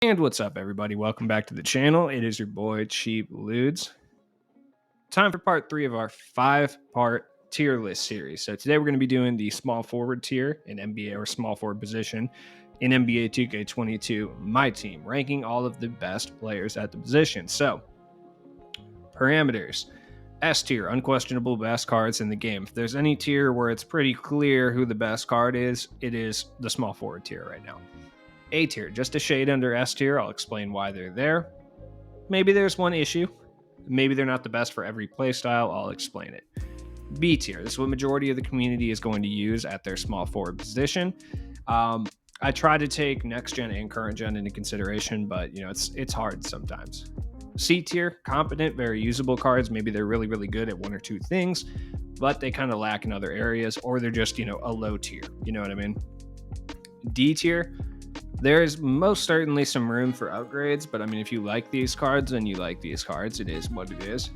And what's up, everybody? Welcome back to the channel. It is your boy, Cheap Ludes. Time for part 3 of our 5-part tier list series. So today we're going to be doing the small forward tier in NBA, or small forward position in NBA 2K22, my team, ranking all of the best players at the position. So, parameters. S tier, unquestionable best cards in the game. If there's any tier where it's pretty clear who the best card is, it is the small forward tier right now. A tier, just a shade under S tier. I'll explain why they're there. Maybe there's one issue. Maybe they're not the best for every playstyle. I'll explain it. B tier, this is what majority of the community is going to use at their small forward position. I try to take next gen and current gen into consideration, but it's hard sometimes. C tier, competent, very usable cards. Maybe they're really, really good at one or two things, but they kind of lack in other areas, or they're just, a low tier. You know what I mean? D tier, there is most certainly some room for upgrades, but I mean, if you like these cards, then you like these cards. It is what it is.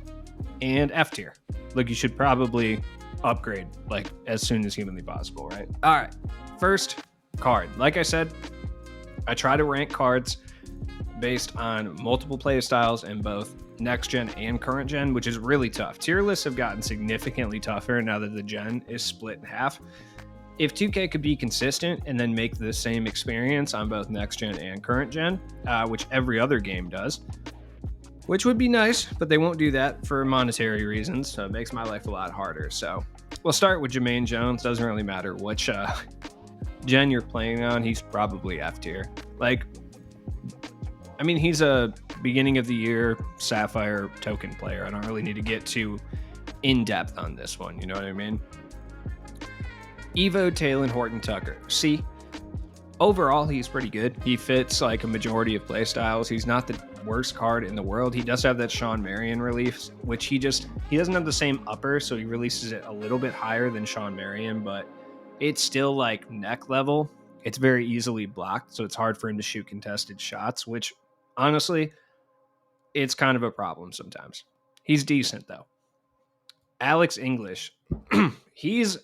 And F tier. Look, you should probably upgrade like as soon as humanly possible, right? All right. First card. Like I said, I try to rank cards based on multiple play styles in both next gen and current gen, which is really tough. Tier lists have gotten significantly tougher now that the gen is split in half. If 2K could be consistent and then make the same experience on both next gen and current gen, which every other game does, which would be nice, but they won't do that for monetary reasons, so it makes my life a lot harder. So we'll start with Jermaine Jones. Doesn't really matter which gen you're playing on, he's probably F tier. He's a beginning of the year Sapphire token player. I don't really need to get too in depth on this one, you know what I mean? Evo Talon Horton Tucker. See, overall, he's pretty good. He fits like a majority of playstyles. He's not the worst card in the world. He does have that Sean Marion relief, which he doesn't have the same upper, so he releases it a little bit higher than Sean Marion, but it's still like neck level. It's very easily blocked, so it's hard for him to shoot contested shots, which honestly, it's kind of a problem sometimes. He's decent though. Alex English.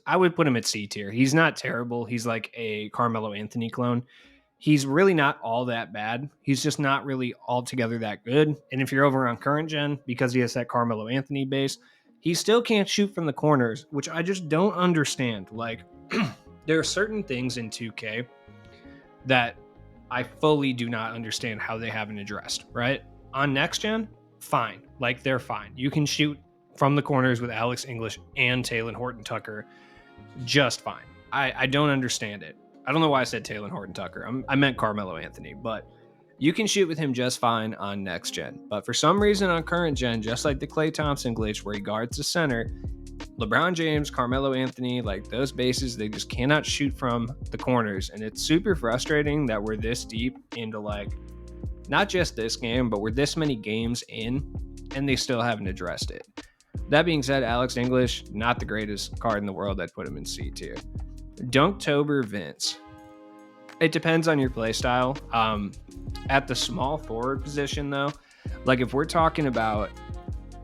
I would put him at C tier. He's not terrible. He's like a Carmelo Anthony clone. He's really not all that bad. He's just not really altogether that good. And if you're over on current gen, because he has that Carmelo Anthony base, he still can't shoot from the corners, which I just don't understand. Like, there are certain things in 2K that I fully do not understand how they haven't addressed, right? On next gen, fine. Like, they're fine. You can shoot from the corners with Alex English and Talon Horton Tucker just fine. I don't understand it. I don't know why I said Talon Horton Tucker. I meant Carmelo Anthony, but you can shoot with him just fine on next gen. But for some reason on current gen, just like the Klay Thompson glitch where he guards the center, LeBron James, Carmelo Anthony, like those bases, they just cannot shoot from the corners. And it's super frustrating that we're this deep into like, not just this game, but we're this many games in and they still haven't addressed it. That being said, Alex English, not the greatest card in the world. I'd put him in C tier. Dunktober Vince. It depends on your playstyle. At the small forward position, though, like if we're talking about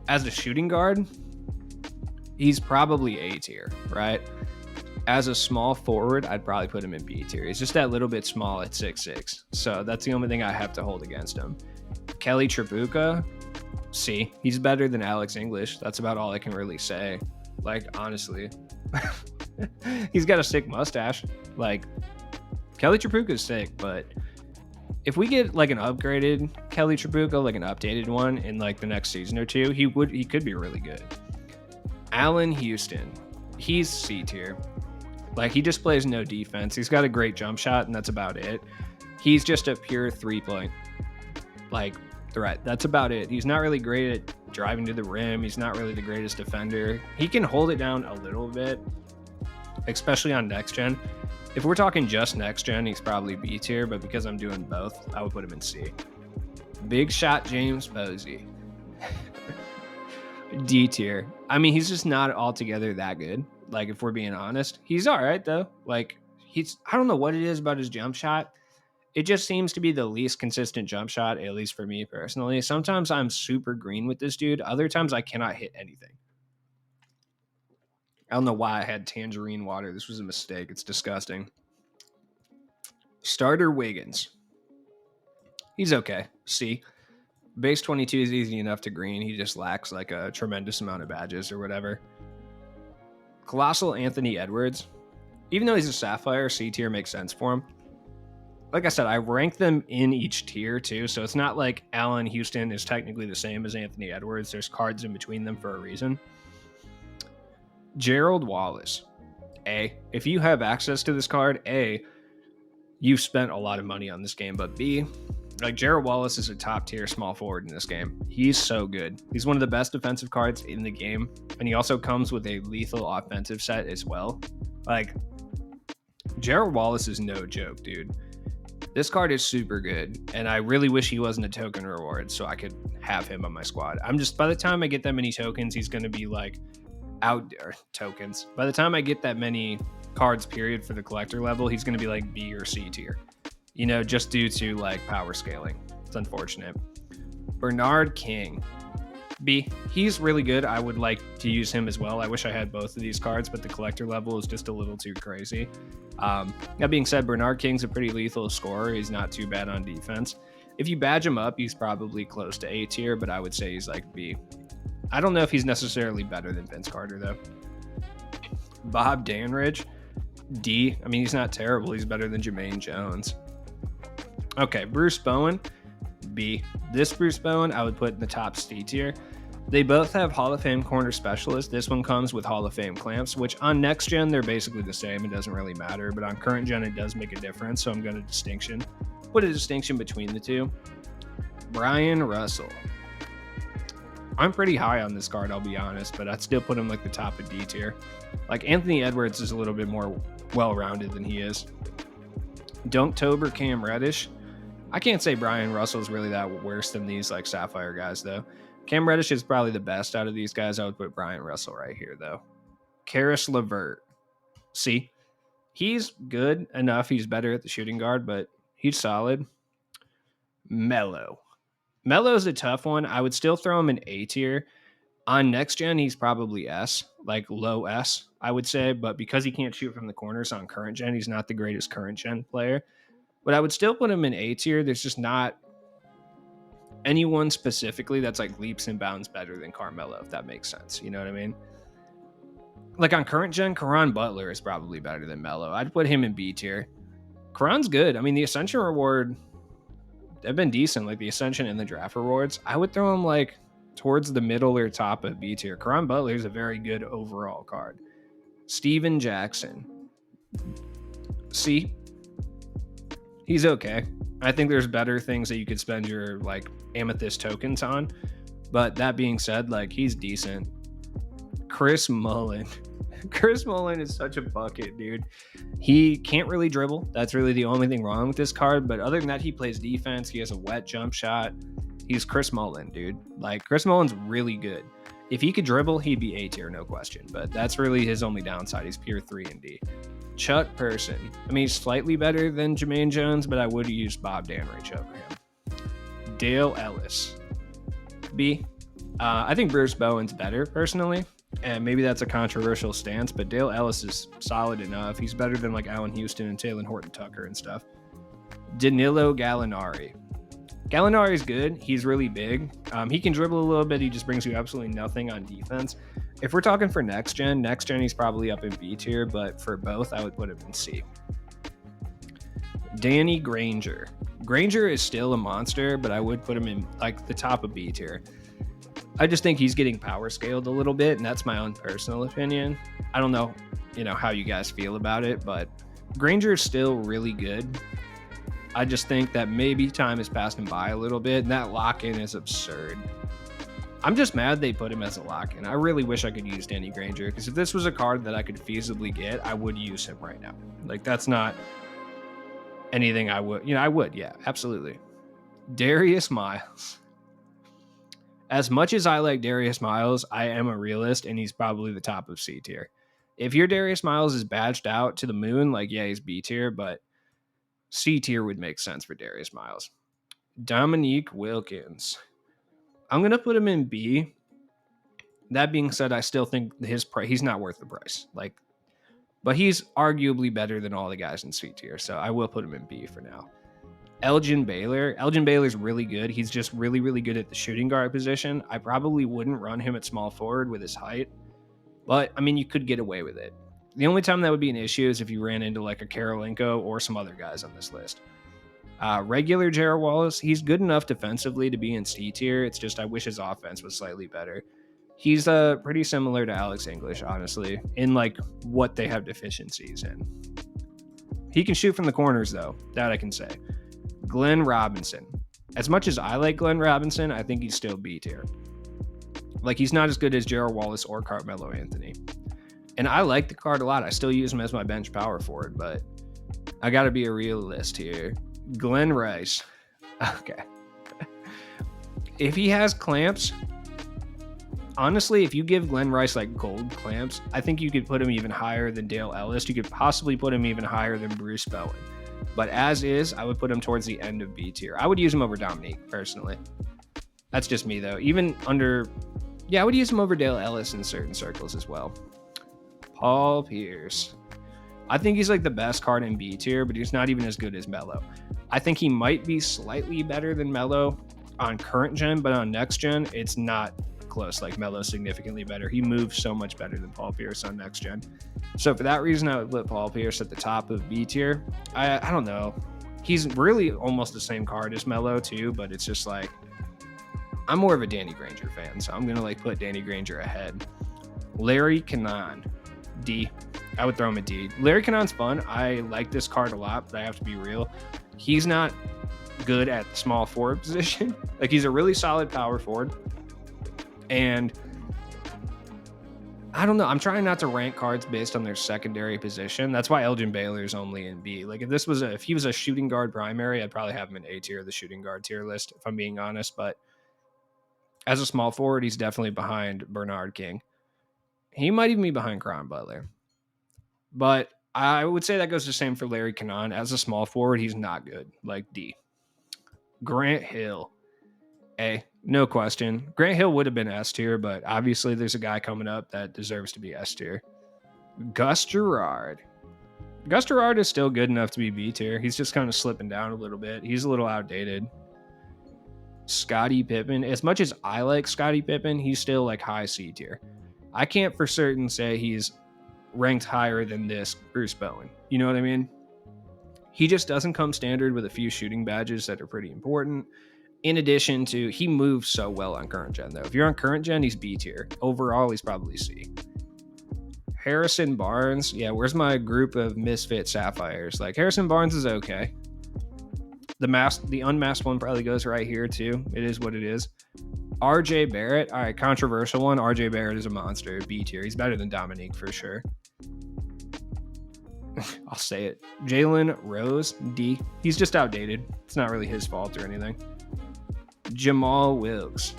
as a shooting guard, he's probably A tier, right? As a small forward, I'd probably put him in B tier. He's just that little bit small at 6'6". So that's the only thing I have to hold against him. Kelly Trabuco, C. He's better than Alex English. That's about all I can really say. Like, honestly. He's got a sick mustache. Like, Kelly Trabuco's sick, but if we get like an upgraded Kelly Trabuco, like an updated one in like the next season or two, he could be really good. Allen Houston. He's C tier. Like, he just plays no defense. He's got a great jump shot, and that's about it. He's just a pure 3-point like threat. That's about it. He's not really great at driving to the rim. He's not really the greatest defender. He can hold it down a little bit, especially on next gen. If we're talking just next gen, he's probably B tier, but because I'm doing both, I would put him in C. Big shot James Posey. D tier. I mean, he's just not altogether that good. Like, if we're being honest, he's all right though. Like, I don't know what it is about his jump shot. It just seems to be the least consistent jump shot, at least for me personally. Sometimes I'm super green with this dude. Other times I cannot hit anything. I don't know why I had tangerine water. This was a mistake. It's disgusting. Starter Wiggins. He's okay. C. Base 22 is easy enough to green. He just lacks like a tremendous amount of badges or whatever. Colossal Anthony Edwards. Even though he's a Sapphire, C tier makes sense for him. Like I said, I rank them in each tier too, so it's not like Allen Houston is technically the same as Anthony Edwards. There's cards in between them for a reason. Gerald Wallace. A. If you have access to this card, A, you've spent a lot of money on this game, but B, like Jarrow Wallace is a top tier small forward in this game. He's so good. He's one of the best defensive cards in the game, and he also comes with a lethal offensive set as well. Like, Jarrow Wallace is no joke, dude. This card is super good, and I really wish he wasn't a token reward so I could have him on my squad. By the time I get that many tokens, he's going to be like tokens. By the time I get that many cards, period, for the collector level, he's going to be like B or C tier. You know, just due to like power scaling. It's unfortunate. Bernard King. B. He's really good. I would like to use him as well. I wish I had both of these cards, but the collector level is just a little too crazy. That being said, Bernard King's a pretty lethal scorer. He's not too bad on defense. If you badge him up, he's probably close to A tier, but I would say he's like B. I don't know if he's necessarily better than Vince Carter, though. Bob Danridge. D. I mean, he's not terrible. He's better than Jermaine Jones. Okay, Bruce Bowen. B. This Bruce Bowen I would put in the top C tier. They both have Hall of Fame corner specialists. This one comes with Hall of Fame clamps, which on next gen they're basically the same. It doesn't really matter, but on current gen it does make a difference. So I'm going to put a distinction between the two. Brian Russell. I'm pretty high on this card, I'll be honest, but I'd still put him like the top of D tier. Like Anthony Edwards is a little bit more well-rounded than he is. Dunktober Cam Reddish. I can't say Brian Russell's really that worse than these like Sapphire guys though. Cam Reddish is probably the best out of these guys. I would put Brian Russell right here though. Karis LeVert. See, he's good enough. He's better at the shooting guard, but he's solid. Melo. Melo's a tough one. I would still throw him in A tier. On next gen, he's probably S, like low S, I would say. But because he can't shoot from the corners on current gen, he's not the greatest current gen player. But I would still put him in A tier. There's just not anyone specifically that's like leaps and bounds better than Carmelo, if that makes sense. You know what I mean? Like on current gen, Caron Butler is probably better than Melo. I'd put him in B tier. Caron's good. I mean, the Ascension reward, they've been decent, like the Ascension and the draft rewards. I would throw him like towards the middle or top of B tier. Caron Butler is a very good overall card. Steven Jackson. C. He's okay. I think there's better things that you could spend your like amethyst tokens on. But that being said, like he's decent. Chris Mullen. Chris Mullen is such a bucket, dude. He can't really dribble. That's really the only thing wrong with this card. But other than that, he plays defense. He has a wet jump shot. He's Chris Mullen, dude. Like, Chris Mullen's really good. If he could dribble, he'd be A tier, no question. But that's really his only downside. He's pure 3 and D. Chuck Person. I mean, he's slightly better than Jermaine Jones, but I would use Bob Danridge over him. Dale Ellis. B. I think Bruce Bowen's better, personally. And maybe that's a controversial stance, but Dale Ellis is solid enough. He's better than like Allen Houston and Taylor Horton Tucker and stuff. Danilo Gallinari. Gallinari's good. He's really big. He can dribble a little bit. He just brings you absolutely nothing on defense. If we're talking for next gen he's probably up in B tier, but for both, I would put him in C. Danny Granger. Granger is still a monster, but I would put him in like the top of B tier. I just think he's getting power scaled a little bit, and that's my own personal opinion. I don't know, how you guys feel about it, but Granger is still really good. I just think that maybe time has passed him by a little bit, and that lock-in is absurd. I'm just mad they put him as a lock-in. I really wish I could use Danny Granger, because if this was a card that I could feasibly get, I would use him right now. Like, that's not anything I would. I would, yeah, absolutely. Darius Miles. As much as I like Darius Miles, I am a realist, and he's probably the top of C tier. If your Darius Miles is badged out to the moon, like, yeah, he's B tier, but C tier would make sense for Darius Miles. Dominique Wilkins. I'm going to put him in B. That being said, I still think he's not worth the price. But he's arguably better than all the guys in C tier, so I will put him in B for now. Elgin Baylor. Elgin Baylor's really good. He's just really, really good at the shooting guard position. I probably wouldn't run him at small forward with his height, but I mean, you could get away with it. The only time that would be an issue is if you ran into like a Karolinko or some other guys on this list. Regular Jarrow Wallace, he's good enough defensively to be in C tier. It's just I wish his offense was slightly better. He's pretty similar to Alex English, honestly, in like what they have deficiencies in. He can shoot from the corners, though. That I can say. Glenn Robinson. As much as I like Glenn Robinson, I think he's still B tier. Like, he's not as good as Gerald Wallace or Carmelo Anthony. And I like the card a lot. I still use him as my bench power forward, but I got to be a realist here. Glenn Rice. Okay. If he has clamps, honestly, if you give Glenn Rice like gold clamps, I think you could put him even higher than Dale Ellis. You could possibly put him even higher than Bruce Bowen. But as is, I would put him towards the end of B tier. I would use him over Dominique, personally. That's just me, though. I would use him over Dale Ellis in certain circles as well. Paul Pierce. I think he's like the best card in B tier, but he's not even as good as Melo. I think he might be slightly better than Melo on current gen, but on next gen, it's not close. Like, Melo's significantly better. He moves so much better than Paul Pierce on next gen. So for that reason, I would put Paul Pierce at the top of B tier. I don't know. He's really almost the same card as Melo too, but it's just like, I'm more of a Danny Granger fan, so I'm gonna like put Danny Granger ahead. Larry Cannon, D. I would throw him a D. Larry Cannon's fun. I like this card a lot, but I have to be real. He's not good at the small forward position. Like, he's a really solid power forward. And I don't know. I'm trying not to rank cards based on their secondary position. That's why Elgin Baylor is only in B. Like, if he was a shooting guard primary, I'd probably have him in A tier, the shooting guard tier list, if I'm being honest. But as a small forward, he's definitely behind Bernard King. He might even be behind Cron Butler. But I would say that goes the same for Larry Cannon. As a small forward, he's not good. Like, D. Grant Hill. A. No question. Grant Hill would have been S tier, but obviously there's a guy coming up that deserves to be S tier. Gus Gerard. Gus Gerard is still good enough to be B tier. He's just kind of slipping down a little bit. He's a little outdated. Scottie Pippen. As much as I like Scottie Pippen, he's still like high C tier. I can't for certain say he's ranked higher than this Bruce Bowen. You know what I mean? He just doesn't come standard with a few shooting badges that are pretty important. In addition to, he moves so well on current gen, though. If you're on current gen, he's B tier. Overall, he's probably C. Harrison Barnes. Yeah, where's my group of misfit sapphires? Like, Harrison Barnes is okay. The unmasked one probably goes right here, too. It is what it is. RJ Barrett. All right, controversial one. RJ Barrett is a monster. B tier. He's better than Dominique for sure. I'll say it. Jalen Rose. D. He's just outdated. It's not really his fault or anything. Jamal Wilkes.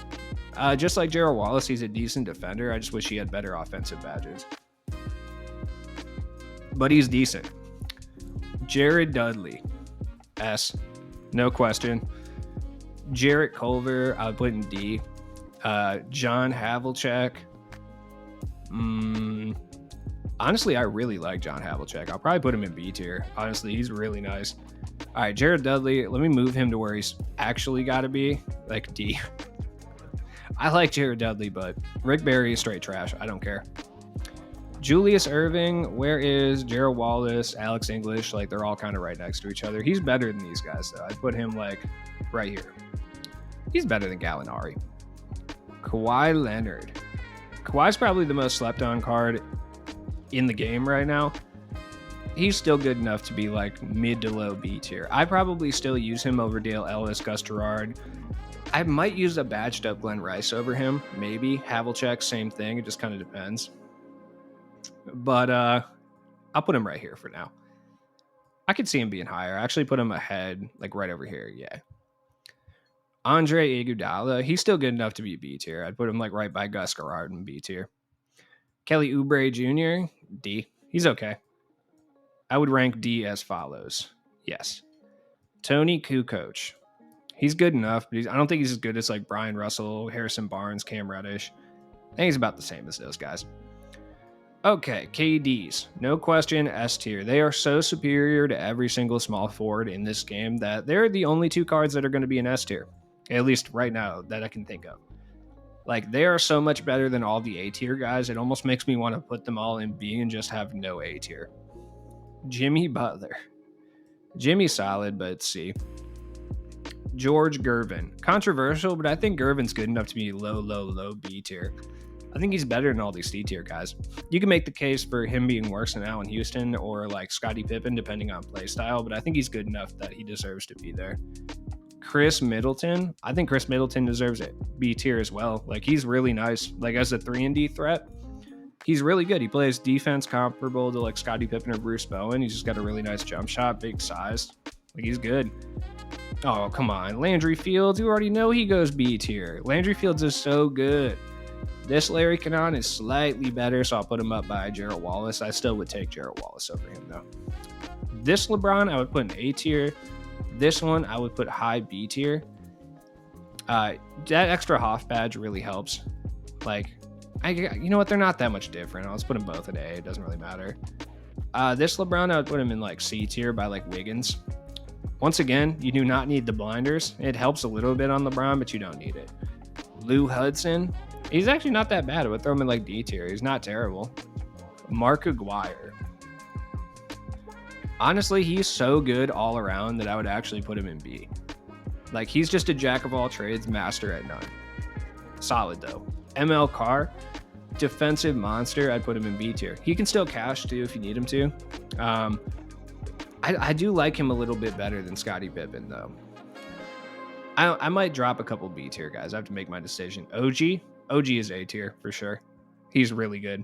Just like Jarrow Wallace, he's a decent defender. I just wish he had better offensive badges. But he's decent. Jared Dudley. S. No question. Jarrett Culver, I would put in D. John Havlicek. Honestly, I really like John Havlicek. I'll probably put him in B tier. Honestly, he's really nice. All right, Jared Dudley, let me move him to where he's actually got to be, like D. I like Jared Dudley, but Rick Barry is straight trash. I don't care. Julius Erving, where is Gerald Wallace, Alex English? Like, they're all kind of right next to each other. He's better than these guys, though. I'd put him, like, right here. He's better than Gallinari. Kawhi Leonard. Kawhi's probably the most slept-on card in the game right now. He's still good enough to be like mid to low B tier. I probably still use him over Dale Ellis, Gus Gerard. I might use a badged up Glenn Rice over him. Maybe. Havlicek, same thing. It just kind of depends. But I'll put him right here for now. I could see him being higher. I actually put him ahead, like right over here. Yeah. Andre Iguodala, he's still good enough to be B tier. I'd put him like right by Gus Gerard in B tier. Kelly Oubre Jr., D. He's okay. I would rank D as follows. Yes. Tony Kukoc. He's good enough, but I don't think he's as good as like Brian Russell, Harrison Barnes, Cam Reddish. I think he's about the same as those guys. Okay, KDs. No question, S tier. They are so superior to every single small forward in this game that they're the only two cards that are going to be in S tier. At least right now that I can think of. Like, they are so much better than all the A tier guys. It almost makes me want to put them all in B and just have no A tier. Jimmy Butler. Jimmy's solid, but C. George Gervin. Controversial, but I think Gervin's good enough to be low B tier. I think he's better than all these C tier guys. You can make the case for him being worse than Allen Houston or like Scottie Pippen, depending on play style, but I think he's good enough that he deserves to be there. Chris Middleton. I think Chris Middleton deserves it. B tier as well. Like, he's really nice. Like, as a 3-and-D threat, he's really good. He plays defense comparable to like Scottie Pippen or Bruce Bowen. He's just got a really nice jump shot, big size. Like, he's good. Oh, come on. Landry Fields. You already know he goes B tier. Landry Fields is so good. This Larry Cannon is slightly better, so I'll put him up by Gerald Wallace. I still would take Jarrow Wallace over him, though. This LeBron, I would put in A tier. This one, I would put high B tier. That extra Hoff badge really helps. Like, you know what? They're not that much different. I'll just put them both in A. It doesn't really matter. This LeBron, I would put him in like C tier by like Wiggins. Once again, you do not need the blinders. It helps a little bit on LeBron, but you don't need it. Lou Hudson, he's actually not that bad. I would throw him in like D tier. He's not terrible. Mark Aguirre. Honestly, he's so good all around that I would actually put him in B. Like, he's just a jack of all trades, master at none. Solid, though. ML Carr, defensive monster. I'd put him in B tier. He can still cash, too, if you need him to. I do like him a little bit better than Scottie Pippen, though. I might drop a couple B tier guys. I have to make my decision. OG is A tier for sure. He's really good.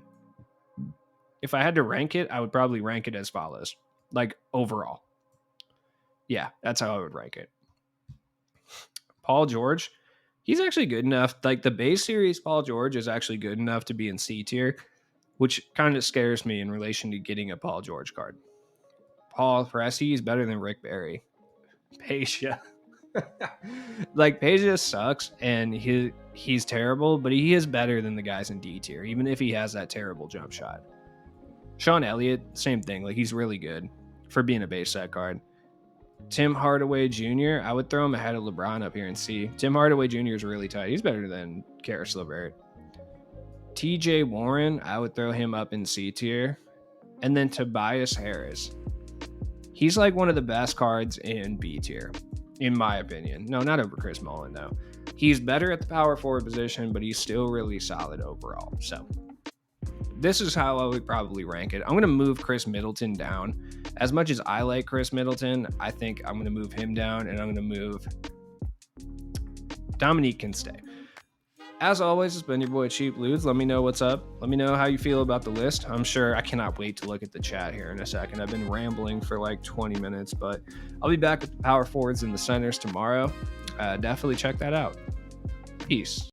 If I had to rank it, I would probably rank it as follows. Like, overall. Yeah, that's how I would rank it. Paul George, he's actually good enough. Like, the base series Paul George is actually good enough to be in C tier, which kind of scares me in relation to getting a Paul George card. Paul Pressey is better than Rick Barry. Peja. Like, Peja sucks, and he's terrible, but he is better than the guys in D tier, even if he has that terrible jump shot. Sean Elliott, same thing. Like, he's really good for being a base set card. Tim Hardaway Jr., I would throw him ahead of LeBron up here in C. Tim Hardaway Jr. is really tight. He's better than Karis LeVert. TJ Warren, I would throw him up in C tier. And then Tobias Harris. He's like one of the best cards in B tier, in my opinion. No, not over Chris Mullen, though. He's better at the power forward position, but he's still really solid overall. So this is how I would probably rank it. I'm going to move Chris Middleton down. As much as I like Chris Middleton, I think I'm going to move him down, and I'm going to move Dominique can stay. As always, it's been your boy Cheap Ludes. Let me know what's up. Let me know how you feel about the list. I'm sure I cannot wait to look at the chat here in a second. I've been rambling for like 20 minutes, but I'll be back with the power forwards and the centers tomorrow. Definitely check that out. Peace.